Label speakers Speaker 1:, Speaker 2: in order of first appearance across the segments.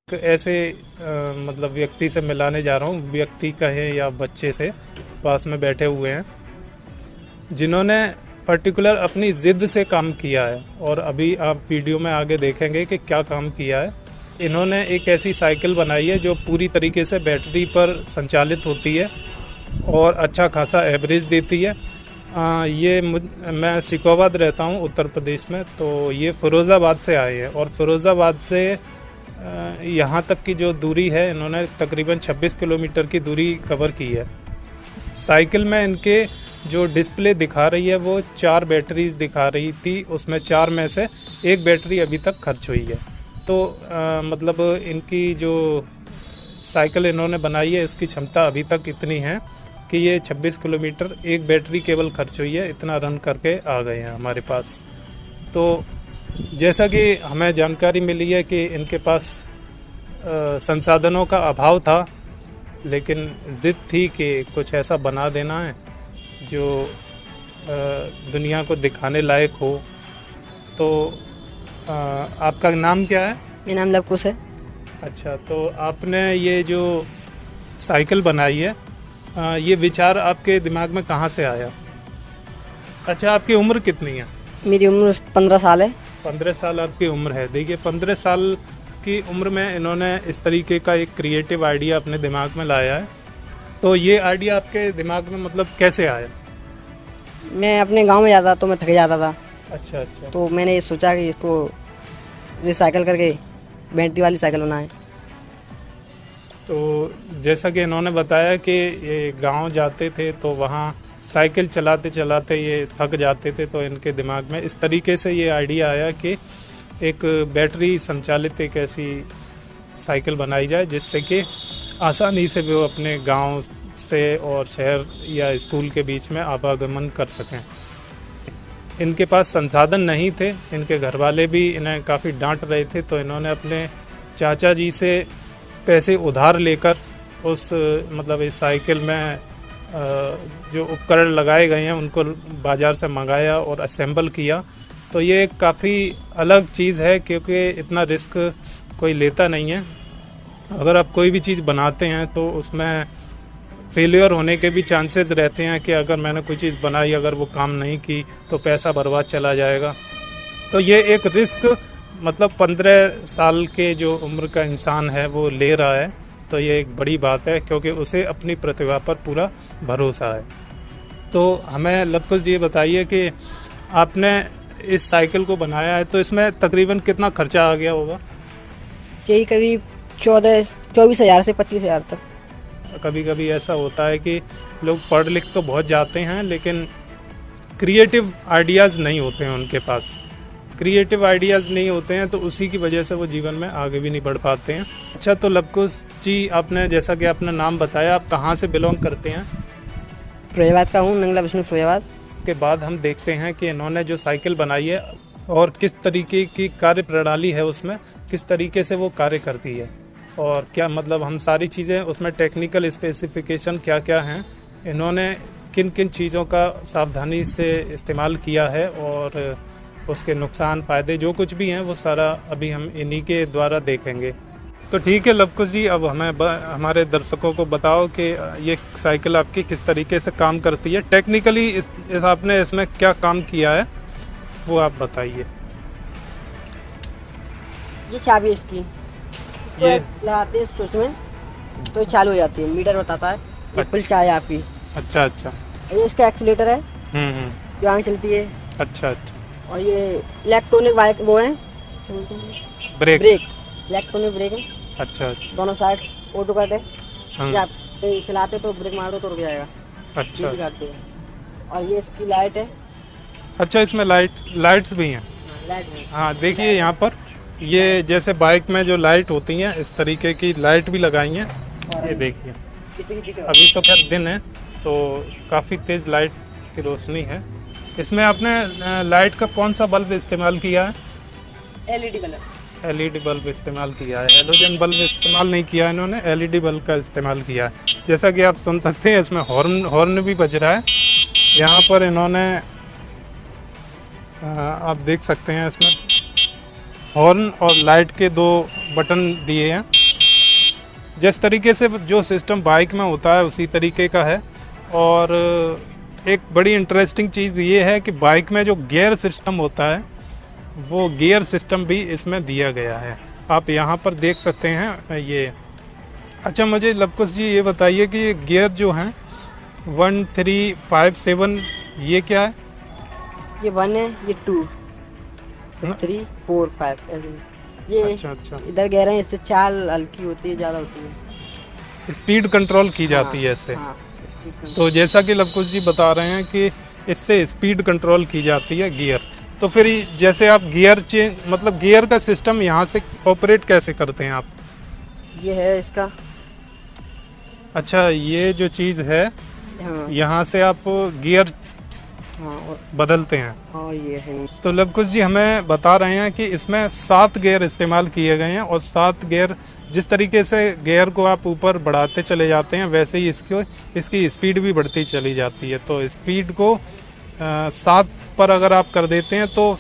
Speaker 1: ऐसे मतलब व्यक्ति से मिलाने जा रहा हूँ, व्यक्ति कहें या बच्चे से, पास में बैठे हुए हैं जिन्होंने पर्टिकुलर अपनी ज़िद से काम किया है। और अभी आप वीडियो में आगे देखेंगे कि क्या काम किया है। इन्होंने एक ऐसी साइकिल बनाई है जो पूरी तरीके से बैटरी पर संचालित होती है और अच्छा खासा एवरेज देती है। मैं सिकोवाद रहता हूँ उत्तर प्रदेश में, तो ये फ़िरोज़ाबाद से आए हैं और फ़िरोज़ाबाद से यहाँ तक की जो दूरी है इन्होंने तकरीबन 26 किलोमीटर की दूरी कवर की है। साइकिल में इनके जो डिस्प्ले दिखा रही है वो 4 बैटरीज दिखा रही थी, उसमें 4 में से 1 बैटरी अभी तक खर्च हुई है। तो मतलब इनकी जो साइकिल इन्होंने बनाई है इसकी क्षमता अभी तक इतनी है कि ये 26 किलोमीटर 1 बैटरी केवल खर्च हुई है, इतना रन करके आ गए हैं हमारे पास। तो जैसा कि हमें जानकारी मिली है कि इनके पास संसाधनों का अभाव था, लेकिन ज़िद थी कि कुछ ऐसा बना देना है जो दुनिया को दिखाने लायक हो। तो आपका नाम क्या है?
Speaker 2: मेरा नाम लवकुश है।
Speaker 1: अच्छा, तो आपने ये जो साइकिल बनाई है, ये विचार आपके दिमाग में कहाँ से आया? अच्छा, आपकी उम्र कितनी है?
Speaker 2: मेरी उम्र 15 साल है।
Speaker 1: 15 साल आपकी उम्र है। देखिए, 15 साल की उम्र में इन्होंने इस तरीके का एक क्रिएटिव आइडिया अपने दिमाग में लाया है। तो ये आइडिया आपके दिमाग में मतलब कैसे आया?
Speaker 2: मैं अपने गांव में जाता तो मैं थक जाता था,
Speaker 1: अच्छा अच्छा।
Speaker 2: तो मैंने ये सोचा कि इसको रिसाइकिल करके बैटरी वाली साइकिल बनाएं।
Speaker 1: तो जैसा कि इन्होंने बताया कि ये गांव जाते थे तो वहाँ साइकिल चलाते चलाते ये थक जाते थे, तो इनके दिमाग में इस तरीके से ये आइडिया आया कि एक बैटरी संचालित एक ऐसी साइकिल बनाई जाए जिससे कि आसानी से वो अपने गांव से और शहर या स्कूल के बीच में आवागमन कर सकें। इनके पास संसाधन नहीं थे, इनके घर वाले भी इन्हें काफ़ी डांट रहे थे, तो इन्होंने अपने चाचा जी से पैसे उधार लेकर उस मतलब इस साइकिल में जो उपकरण लगाए गए हैं उनको बाज़ार से मंगाया और असेंबल किया। तो ये काफ़ी अलग चीज़ है क्योंकि इतना रिस्क कोई लेता नहीं है। अगर आप कोई भी चीज़ बनाते हैं तो उसमें फेलियर होने के भी चांसेस रहते हैं कि अगर मैंने कोई चीज़ बनाई, अगर वो काम नहीं की तो पैसा बर्बाद चला जाएगा। तो ये एक रिस्क मतलब 15 साल के जो उम्र का इंसान है वो ले रहा है, तो ये एक बड़ी बात है क्योंकि उसे अपनी प्रतिभा पर पूरा भरोसा है। तो हमें लवकुश जी बताइए कि आपने इस साइकिल को बनाया है तो इसमें तकरीबन कितना खर्चा आ गया होगा?
Speaker 2: यही करीब 24,000 से 25,000 तक।
Speaker 1: कभी कभी ऐसा होता है कि लोग पढ़ लिख तो बहुत जाते हैं लेकिन क्रिएटिव आइडियाज़ नहीं होते हैं उनके पास। क्रिएटिव आइडियाज़ नहीं होते हैं तो उसी की वजह से वो जीवन में आगे भी नहीं बढ़ पाते हैं। अच्छा, तो लवकुश जी, आपने जैसा कि आपने नाम बताया, आप कहाँ से बिलोंग करते हैं?
Speaker 2: फिरोजाबाद का हूँ, नंगला विष्णु फिरोजाबाद।
Speaker 1: के बाद हम देखते हैं कि इन्होंने जो साइकिल बनाई है और किस तरीके की कार्य प्रणाली है उसमें, किस तरीके से वो कार्य करती है और क्या मतलब हम सारी चीज़ें उसमें टेक्निकल स्पेसिफिकेशन क्या क्या हैं, इन्होंने किन किन चीज़ों का सावधानी से इस्तेमाल किया है और उसके नुकसान फ़ायदे जो कुछ भी हैं वो सारा अभी हम इन्हीं के द्वारा देखेंगे। तो ठीक है लवकुश जी, अब हमें हमारे दर्शकों को बताओ कि ये साइकिल आपकी किस तरीके से काम करती है टेक्निकली, इस आपने इसमें क्या काम किया है वो आप बताइए।
Speaker 2: ये चाबी इसकी, इसको
Speaker 1: ये
Speaker 2: लगाते हैं इसको उसमें तो ये चालू हो जाती है, मीटर बताता है। ये पुल चाय आपकी।
Speaker 1: अच्छा अच्छा।
Speaker 2: ये इसका एक्सीलेटर है
Speaker 1: हम्म।
Speaker 2: जो आगे चलती है।
Speaker 1: अच्छा अच्छा।
Speaker 2: और ये इलेक्ट्रॉनिक वाइट वो है
Speaker 1: ब्रेक।
Speaker 2: ब्रेक, इलेक्ट्रॉनिक ब्रेक है।
Speaker 1: अच्छा अच्छा।
Speaker 2: दोनों साइड ऑटो कट है।
Speaker 1: हाँ।
Speaker 2: ये आप कहीं चलाते तो ब्रेक मारो तो रुक जाएगा।
Speaker 1: अच्छा
Speaker 2: ये काटते हैं। और ये इसकी लाइट है।
Speaker 1: अच्छा, इसमें लाइट्स भी हैं?
Speaker 2: लाइट है।
Speaker 1: हाँ, देखिए यहाँ पर ये जैसे बाइक में जो लाइट होती हैं इस तरीके की लाइट भी लगाई हैं। ये देखिए,
Speaker 2: किसी की पीछे
Speaker 1: अभी तो खैर दिन है तो काफ़ी तेज़ लाइट की रोशनी है। इसमें आपने लाइट का कौन सा बल्ब इस्तेमाल किया है?
Speaker 2: LED bulb.
Speaker 1: एलईडी बल्ब इस्तेमाल किया है, हेलोजन बल्ब इस्तेमाल नहीं किया है इन्होंने, एलईडी बल्ब का इस्तेमाल किया है। जैसा कि आप सुन सकते हैं इसमें हॉर्न भी बज रहा है। यहाँ पर इन्होंने आप देख सकते हैं इसमें हॉर्न और लाइट के 2 बटन दिए हैं। जिस तरीके से जो सिस्टम बाइक में होता है उसी तरीके का है। और एक बड़ी इंटरेस्टिंग चीज़ ये है कि बाइक में जो गियर सिस्टम होता है वो गियर सिस्टम भी इसमें दिया गया है, आप यहाँ पर देख सकते हैं ये। अच्छा, मुझे लवकुश जी ये बताइए कि ये गियर जो हैं 1 3 5 7 ये क्या है?
Speaker 2: ये 1 है, ये 2, 3 4 5 ये
Speaker 1: अच्छा
Speaker 2: इधर कह रहे हैं, इससे चाल हल्की होती है, ज़्यादा होती है,
Speaker 1: स्पीड कंट्रोल की जाती है इससे।
Speaker 2: हाँ,
Speaker 1: तो जैसा कि लवकुश जी बता रहे हैं कि इससे स्पीड कंट्रोल की जाती है गियर। तो फिर जैसे आप गियर चेंज मतलब गियर का सिस्टम यहाँ से ऑपरेट कैसे करते हैं आप?
Speaker 2: ये है इसका।
Speaker 1: अच्छा, ये जो चीज़ है
Speaker 2: हाँ,
Speaker 1: यहाँ से आप गियर
Speaker 2: हाँ,
Speaker 1: बदलते हैं।
Speaker 2: और ये है।
Speaker 1: तो लवकुश जी हमें बता रहे हैं कि इसमें 7 गियर इस्तेमाल किए गए हैं और 7 गियर जिस तरीके से गियर को आप ऊपर बढ़ाते चले जाते हैं वैसे ही इसकी स्पीड भी बढ़ती चली जाती है। तो स्पीड को 7 पर अगर आप कर देते हैं तो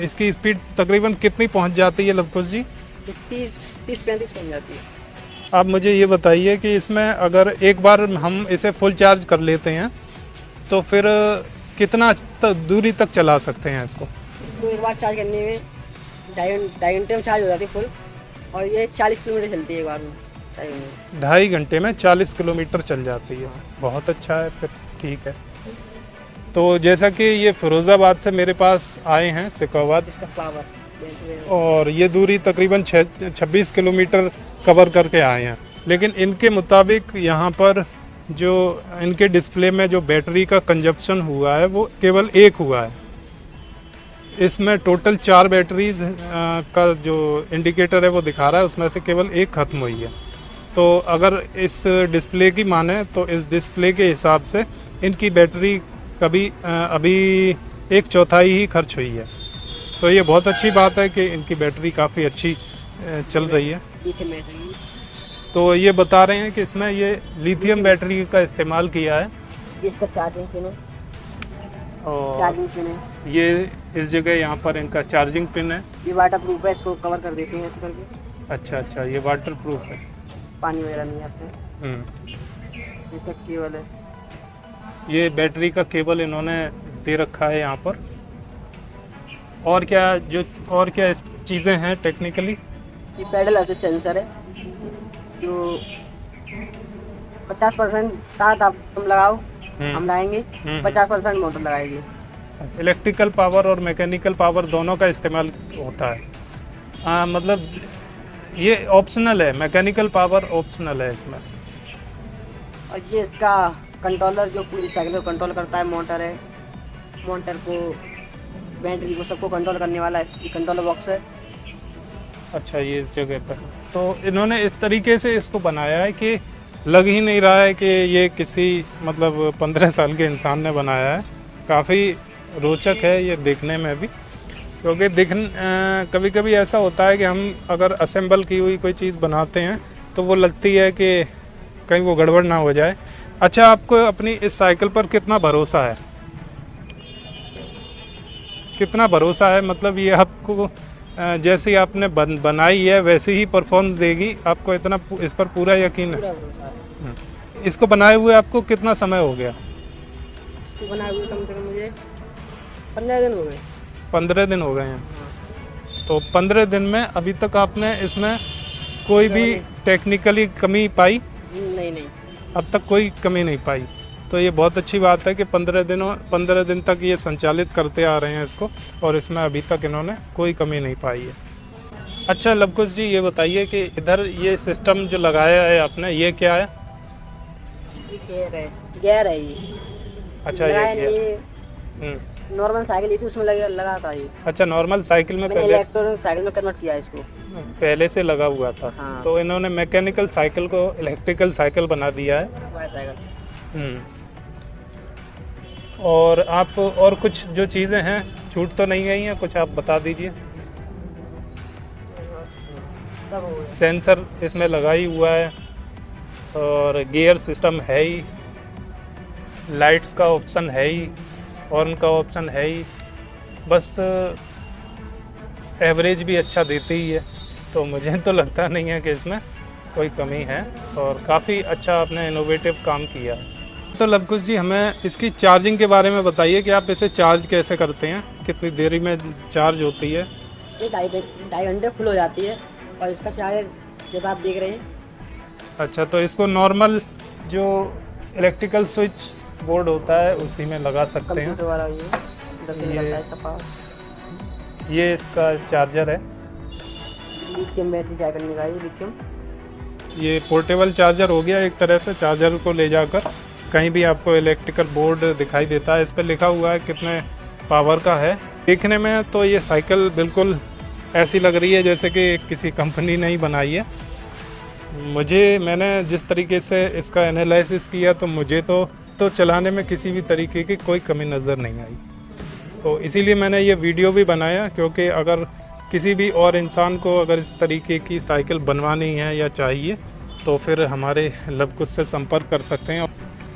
Speaker 1: इसकी स्पीड तकरीबन कितनी पहुंच जाती है लवकुश जी?
Speaker 2: 30-35 पहुँच जाती है।
Speaker 1: आप मुझे ये बताइए कि इसमें अगर एक बार हम इसे फुल चार्ज कर लेते हैं तो फिर कितना दूरी तक चला सकते हैं इसको?
Speaker 2: इसको एक बार चार्ज करने में 2.5 घंटे में चार्ज हो जाती है फुल, और ये 40 किलोमीटर चलती है एक बार में चार्ज होने में।
Speaker 1: 2.5 घंटे में 40 किलोमीटर चल जाती है, बहुत अच्छा है फिर, ठीक है। तो जैसा कि ये फिरोज़ाबाद से मेरे पास आए हैं सिकोवाद,
Speaker 2: इसका पावर
Speaker 1: और ये दूरी तकरीबन 26 किलोमीटर कवर करके आए हैं। लेकिन इनके मुताबिक यहाँ पर जो इनके डिस्प्ले में जो बैटरी का कंजप्शन हुआ है वो केवल 1 हुआ है। इसमें टोटल 4 बैटरीज का जो इंडिकेटर है वो दिखा रहा है, उसमें से केवल 1 ख़त्म हुई है। तो अगर इस डिस्प्ले की माने तो इस डिस्प्ले के हिसाब से इनकी बैटरी अभी 1/4 ही खर्च हुई है। तो ये बहुत अच्छी बात है कि इनकी बैटरी काफ़ी अच्छी चल रही है। तो ये बता रहे हैं कि इसमें ये लिथियम बैटरी का इस्तेमाल किया है।
Speaker 2: इसका चार्जिंग पिन है,
Speaker 1: और
Speaker 2: चार्जिंग पिन है।
Speaker 1: ये इस जगह यहाँ पर इनका चार्जिंग पिन है।
Speaker 2: ये वाटर प्रूफ है, इसको कवर कर देते हैं ऐसे करके।
Speaker 1: अच्छा, ये वाटर प्रूफ है,
Speaker 2: पानी वगैरह नहीं आता है। इसका केबल है,
Speaker 1: ये बैटरी का केबल इन्होंने दे रखा है यहाँ पर। और क्या चीज़ें हैं टेक्निकली?
Speaker 2: ये पेडल असिस्ट सेंसर है जो 50% ताकत आप तुम लगाओ, हम लगाएंगे, 50% मोटर लगाएगी।
Speaker 1: इलेक्ट्रिकल पावर और मैकेनिकल पावर दोनों का इस्तेमाल होता है। मतलब ये ऑप्शनल है, मैकेनिकल पावर ऑप्शनल है इसमें।
Speaker 2: और ये इसका कंट्रोलर जो पूरी साइकिल को कंट्रोल करता है, मोटर है, मोटर को, बैटरी को, सबको कंट्रोल करने वाला कंट्रोलर बॉक्स है।
Speaker 1: अच्छा, ये इस जगह पर तो इन्होंने इस तरीके से इसको बनाया है कि लग ही नहीं रहा है कि ये किसी मतलब 15 साल के इंसान ने बनाया है। काफ़ी रोचक है ये देखने में भी, क्योंकि कभी कभी ऐसा होता है कि हम अगर असेंबल की हुई कोई चीज़ बनाते हैं तो वो लगती है कि कहीं वो गड़बड़ ना हो जाए। अच्छा, आपको अपनी इस साइकिल पर कितना भरोसा है? कितना भरोसा है मतलब ये आपको जैसी आपने बनाई है वैसे ही परफॉर्म देगी, आपको इतना इस पर पूरा यकीन है? इसको बनाए हुए आपको कितना समय हो गया?
Speaker 2: इसको बनाए हुए कम से कम मुझे 15 दिन हो गए।
Speaker 1: 15 दिन हो गए हैं। तो 15 दिन में अभी तक आपने इसमें कोई भी टेक्निकली कमी पाई?
Speaker 2: नहीं,
Speaker 1: अब तक कोई कमी नहीं पाई। तो ये बहुत अच्छी बात है कि 15 दिन तक ये संचालित करते आ रहे हैं इसको, और इसमें अभी तक इन्होंने कोई कमी नहीं पाई है। अच्छा लवकुश जी, ये बताइए कि इधर ये सिस्टम जो लगाया है आपने, ये क्या है?
Speaker 2: गेयर है ये।
Speaker 1: अच्छा, ये
Speaker 2: नॉर्मल साइकिल थी उसमें लगा था ये।
Speaker 1: अच्छा, नॉर्मल साइकिल में पहले
Speaker 2: इलेक्ट्रॉनिक साइकिल में कन्वर्ट किया इसको,
Speaker 1: पहले से लगा हुआ था।
Speaker 2: हाँ।
Speaker 1: तो इन्होंने मैकेनिकल साइकिल को इलेक्ट्रिकल साइकिल बना दिया है।
Speaker 2: साइकिल।
Speaker 1: और आप और कुछ जो चीज़ें हैं छूट तो नहीं गई हैं, कुछ आप बता दीजिए। सेंसर इसमें लगा ही हुआ है, और गियर सिस्टम है ही, लाइट्स का ऑप्शन है ही, हॉर्न का ऑप्शन है ही। बस एवरेज भी अच्छा देती ही है, तो मुझे तो लगता नहीं है कि इसमें कोई कमी है और काफ़ी अच्छा आपने इनोवेटिव काम किया है। तो लवकुश जी, हमें इसकी चार्जिंग के बारे में बताइए कि आप इसे चार्ज कैसे करते हैं, कितनी देरी में चार्ज होती है?
Speaker 2: ये ढाई घंटे फुल हो जाती है और इसका चार्जर जैसा आप देख रहे हैं।
Speaker 1: अच्छा, तो इसको नॉर्मल जो इलेक्ट्रिकल स्विच बोर्ड होता है उसी में लगा सकते हैं।
Speaker 2: कंप्यूटर वाला ये 10 मिनट लगता है इसका पावर।
Speaker 1: ये इसका चार्जर है,
Speaker 2: लिथियम बैटरी चार्ज करने का, ये लिथियम।
Speaker 1: ये पोर्टेबल चार्जर हो गया एक तरह से। चार्जर को ले जाकर कहीं भी आपको इलेक्ट्रिकल बोर्ड दिखाई देता है, इस पर लिखा हुआ है कितने पावर का है। देखने में तो ये साइकिल बिल्कुल ऐसी लग रही है जैसे कि किसी कंपनी ने ही बनाई है। मैंने जिस तरीके से इसका एनालिसिस किया तो मुझे तो चलाने में किसी भी तरीके की कोई कमी नज़र नहीं आई। तो इसीलिए मैंने ये वीडियो भी बनाया, क्योंकि अगर किसी भी और इंसान को अगर इस तरीके की साइकिल बनवानी है या चाहिए तो फिर हमारे लवकुश से संपर्क कर सकते हैं।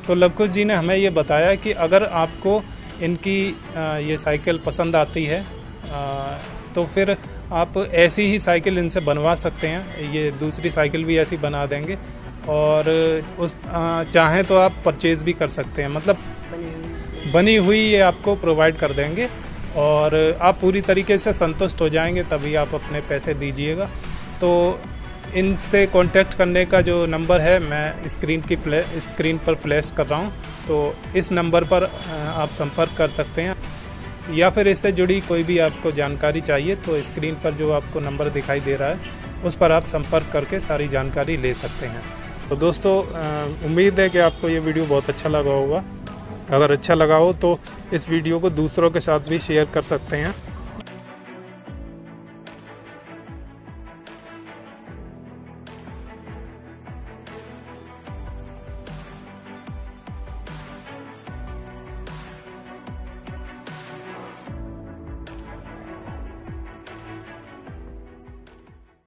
Speaker 1: तो लवकुश जी ने हमें ये बताया कि अगर आपको इनकी ये साइकिल पसंद आती है तो फिर आप ऐसी ही साइकिल इनसे बनवा सकते हैं। ये दूसरी साइकिल भी ऐसी बना देंगे और चाहें तो आप परचेज़ भी कर सकते हैं, मतलब बनी हुई ये आपको प्रोवाइड कर देंगे और आप पूरी तरीके से संतुष्ट हो जाएंगे, तभी आप अपने पैसे दीजिएगा। तो इनसे कांटेक्ट करने का जो नंबर है मैं स्क्रीन पर फ्लैश कर रहा हूँ, तो इस नंबर पर आप संपर्क कर सकते हैं, या फिर इससे जुड़ी कोई भी आपको जानकारी चाहिए तो स्क्रीन पर जो आपको नंबर दिखाई दे रहा है उस पर आप संपर्क करके सारी जानकारी ले सकते हैं। तो दोस्तों, उम्मीद है कि आपको ये वीडियो बहुत अच्छा लगा होगा। अगर अच्छा लगा हो तो इस वीडियो को दूसरों के साथ भी शेयर कर सकते हैं।